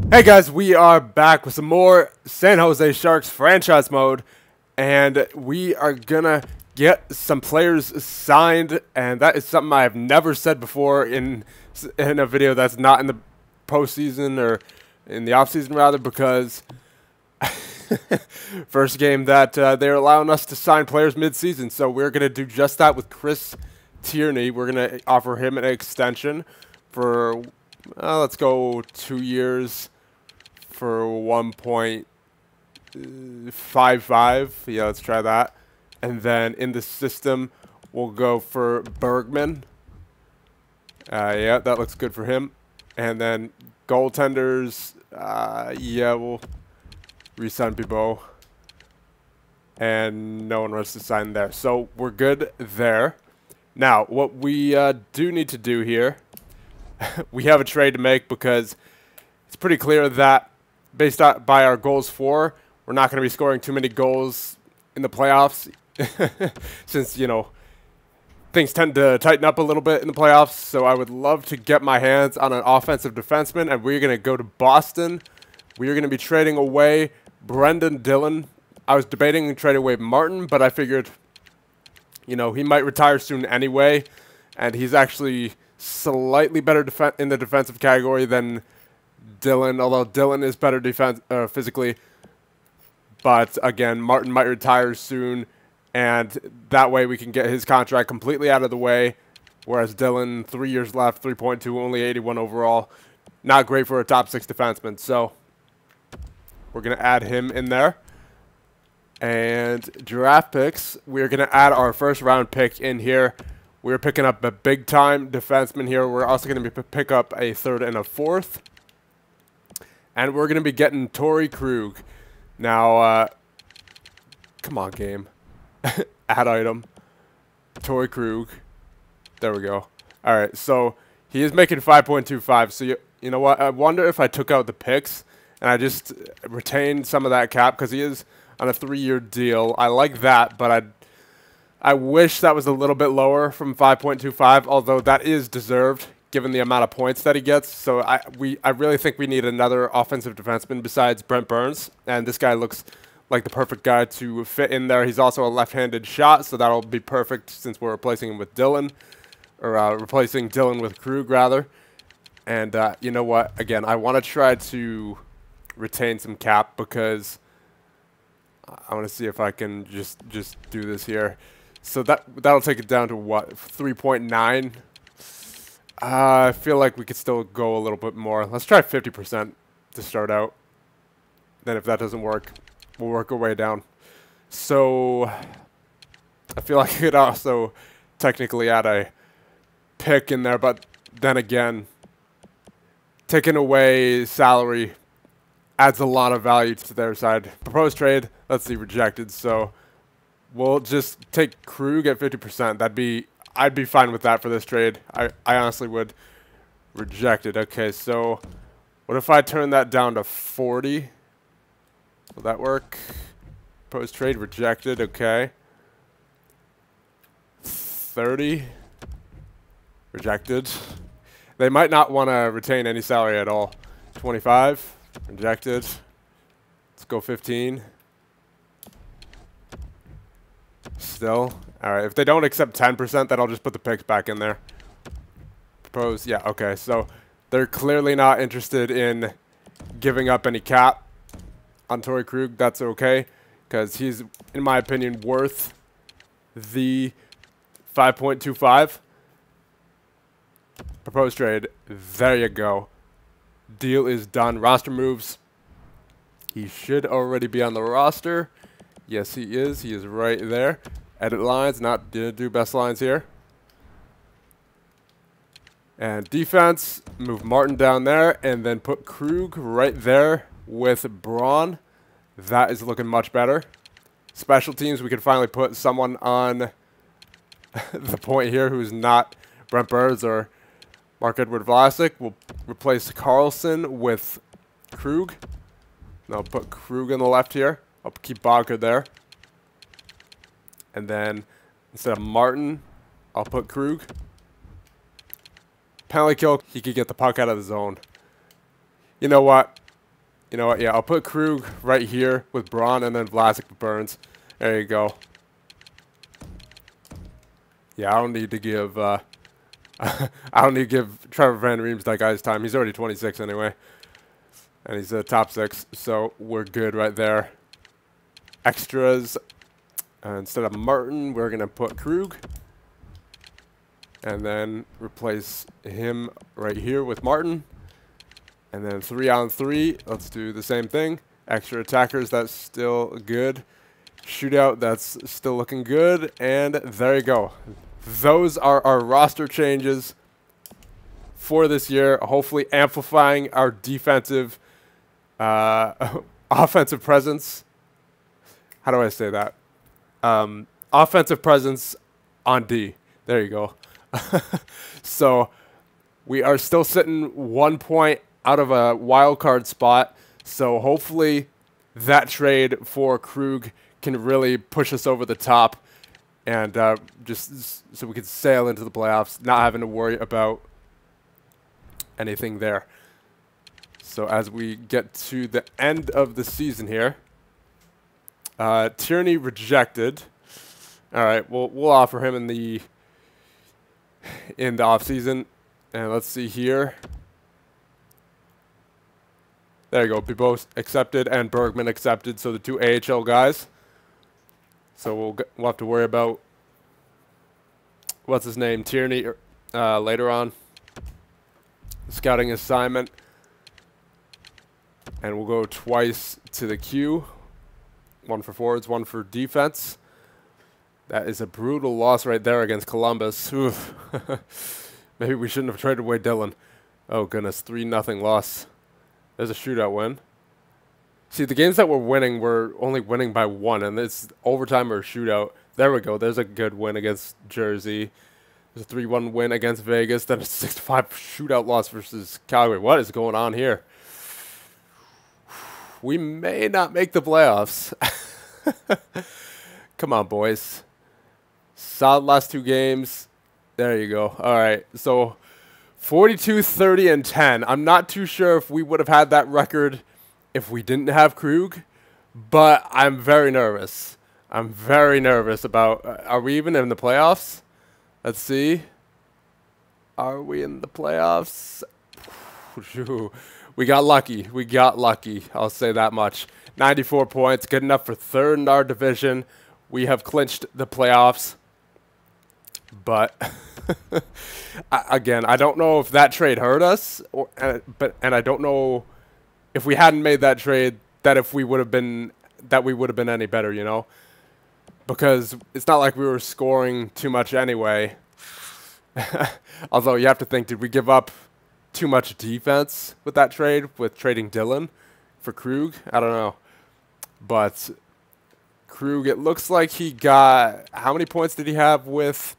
Hey guys, we are back with some more San Jose Sharks franchise mode, and we are gonna get some players signed, and that is something I have never said before in a video that's not in the postseason or in the offseason rather, because first game that they're allowing us to sign players mid-season, so we're gonna do just that with Chris Tierney. We're gonna offer him an extension for let's go 2 years. For 1.55. Yeah, let's try that. And then in the system, we'll go for Bergman. Yeah, that looks good for him. And then goaltenders, yeah, we'll re-sign Bibeau. And no one wants to sign there. So we're good there. Now, what we do need to do here, we have a trade to make because it's pretty clear that based by our goals for, we're not going to be scoring too many goals in the playoffs since, you know, things tend to tighten up a little bit in the playoffs. So I would love to get my hands on an offensive defenseman, and we're going to go to Boston. We are going to be trading away Brendan Dillon. I was debating trading away Martin, but I figured, you know, he might retire soon anyway, and he's actually slightly better in the defensive category than Dillon, although Dillon is better physically. But again, Martin might retire soon, and that way we can get his contract completely out of the way, whereas Dillon, 3 years left, 3.2, only 81 overall. Not great for a top 6 defenseman, so we're going to add him in there. And draft picks, we're going to add our first round pick in here. We're picking up a big-time defenseman here. We're also going to pick up a third and a fourth. And we're going to be getting Torrey Krug. Now, come on, game. Add item. Torrey Krug. There we go. All right, so he is making 5.25. So, you know what? I wonder if I took out the picks and I just retained some of that cap because he is on a 3-year deal. I like that, but I wish that was a little bit lower from 5.25, although that is deserved given the amount of points that he gets. So I really think we need another offensive defenseman besides Brent Burns, and this guy looks like the perfect guy to fit in there. He's also a left-handed shot, so that'll be perfect since we're replacing him with Dillon, or replacing Dillon with Krug rather. And you know what? Again, I want to try to retain some cap because I want to see if I can just do this here. So that'll take it down to what, 3.9. I feel like we could still go a little bit more. Let's try 50% to start out. Then if that doesn't work, we'll work our way down. So I feel like I could also technically add a pick in there, but then again, taking away salary adds a lot of value to their side. Proposed trade, let's see, rejected. So we'll just take Krug at 50%. I'd be fine with that for this trade. I honestly would reject it. Okay, so what if I turn that down to 40? Will that work? Post trade rejected. Okay. 30 rejected. They might not want to retain any salary at all. 25 rejected. Let's go 15. Still. All right, if they don't accept 10%, then I'll just put the picks back in there. Propose, yeah, okay. So they're clearly not interested in giving up any cap on Torrey Krug. That's okay, because he's, in my opinion, worth the 5.25. Proposed trade. There you go. Deal is done. Roster moves. He should already be on the roster. Yes, he is. He is right there. Edit lines, not gonna do best lines here. And defense, move Martin down there, and then put Krug right there with Braun. That is looking much better. Special teams, we can finally put someone on the point here who's not Brent Burns or Marc-Edouard Vlasic. We'll replace Carlson with Krug. I'll put Krug on the left here. I'll keep Bodker there. And then instead of Martin, I'll put Krug. Penalty kill, he could get the puck out of the zone. You know what? You know what? Yeah, I'll put Krug right here with Braun and then Vlasic with Burns. There you go. Yeah, I don't need to give I don't need to give Trevor Van Reems that guy's time. He's already 26 anyway. And he's a top 6, so we're good right there. Extras. Instead of Martin, we're going to put Krug. And then replace him right here with Martin. And then 3-on-3, let's do the same thing. Extra attackers, that's still good. Shootout, that's still looking good. And there you go. Those are our roster changes for this year. Hopefully amplifying our defensive, offensive presence. How do I say that? Offensive presence on D. There you go. So we are still sitting 1 point out of a wild card spot. So hopefully that trade for Krug can really push us over the top and just so we can sail into the playoffs, not having to worry about anything there. So as we get to the end of the season here, Tierney rejected. All right, we'll offer him in the off season, and let's see here. There you go. Bibos accepted and Bergman accepted. So the 2 AHL guys. So we'll have to worry about what's his name, Tierney, later on. Scouting assignment, and we'll go twice to the queue. 1 for forwards, 1 for defense. That is a brutal loss right there against Columbus. Maybe we shouldn't have traded away Dylan. Oh goodness, 3-0 loss. There's a shootout win. See, the games that we're winning, we're only winning by 1, and it's overtime or shootout. There we go. There's a good win against Jersey. There's a 3-1 win against Vegas. Then a 6-5 shootout loss versus Calgary. What is going on here? We may not make the playoffs. Come on, boys. Solid last 2 games. There you go. All right. So 42, 30, and 10. I'm not too sure if we would have had that record if we didn't have Krug, but I'm very nervous. I'm very nervous about, are we even in the playoffs? Let's see. Are we in the playoffs? We got lucky. We got lucky. I'll say that much. 94 points, good enough for 3rd in our division. We have clinched the playoffs. But again, I don't know if that trade hurt us, or and I don't know if we hadn't made that trade that we would have been any better, you know? Because it's not like we were scoring too much anyway. Although you have to think, did we give up too much defense with that trade, with trading Dylan for Krug? I don't know. But Krug, it looks like he got, how many points did he have with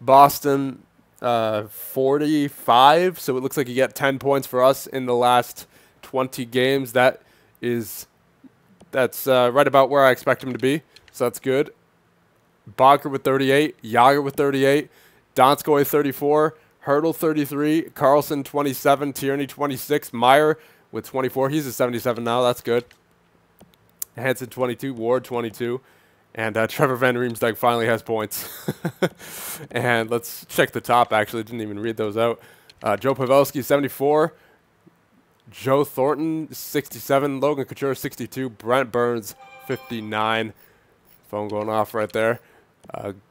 Boston? 45. So it looks like he got 10 points for us in the last 20 games. That's right about where I expect him to be. So that's good. Bonker with 38, Yager with 38, Donskoy 34, Hurdle 33, Carlson 27, Tierney 26, Meyer with 24. He's a 77 now. That's good. Hansen 22, Ward 22, and Trevor Van Riemsdyk finally has points. And let's check the top, actually. Didn't even read those out. Joe Pavelski 74, Joe Thornton 67, Logan Couture 62, Brent Burns 59. Phone going off right there.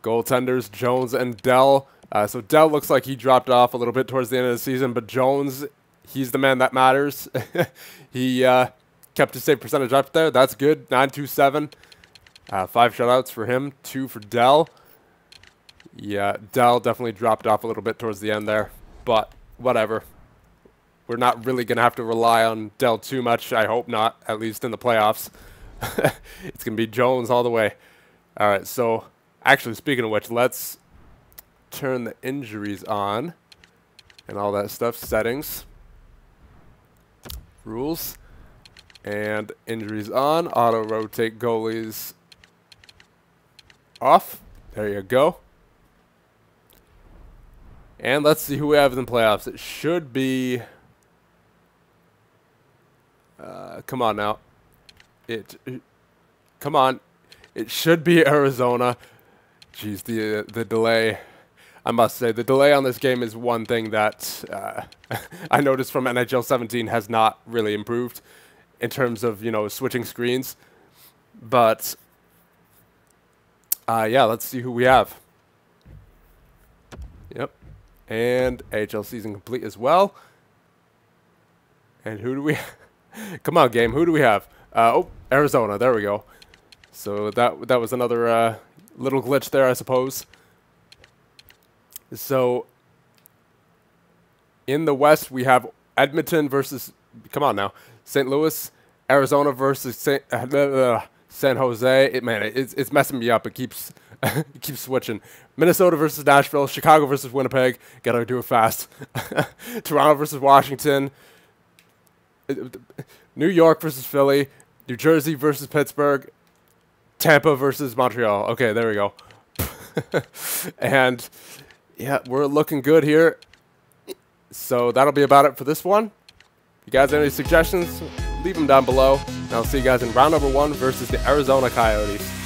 Goaltenders, Jones and Dell. So Dell looks like he dropped off a little bit towards the end of the season, but Jones, he's the man that matters. He kept his save percentage up there. That's good. 927. 5 shutouts for him. 2 for Dell. Yeah, Dell definitely dropped off a little bit towards the end there, but whatever. We're not really going to have to rely on Dell too much. I hope not, at least in the playoffs. It's going to be Jones all the way. All right, so actually, speaking of which, let's turn the injuries on and all that stuff. Settings, rules, and injuries on. Auto rotate goalies off. There you go. And let's see who we have in the playoffs. It should be Come on now. Come on. It should be Arizona. Jeez, the delay. I must say, the delay on this game is one thing that I noticed from NHL 17 has not really improved in terms of, you know, switching screens. But, yeah, let's see who we have. Yep. And AHL season complete as well. And who do we... Come on, game. Who do we have? Oh, Arizona. There we go. So that was another little glitch there, I suppose. So in the West, we have Edmonton versus, come on now, St. Louis, Arizona versus San Jose. It's messing me up. It keeps it keeps switching. Minnesota versus Nashville, Chicago versus Winnipeg. Gotta do it fast. Toronto versus Washington. New York versus Philly. New Jersey versus Pittsburgh. Tampa versus Montreal. Okay, there we go. And yeah, we're looking good here. So that'll be about it for this one. If you guys have any suggestions, leave them down below. And I'll see you guys in round number 1 versus the Arizona Coyotes.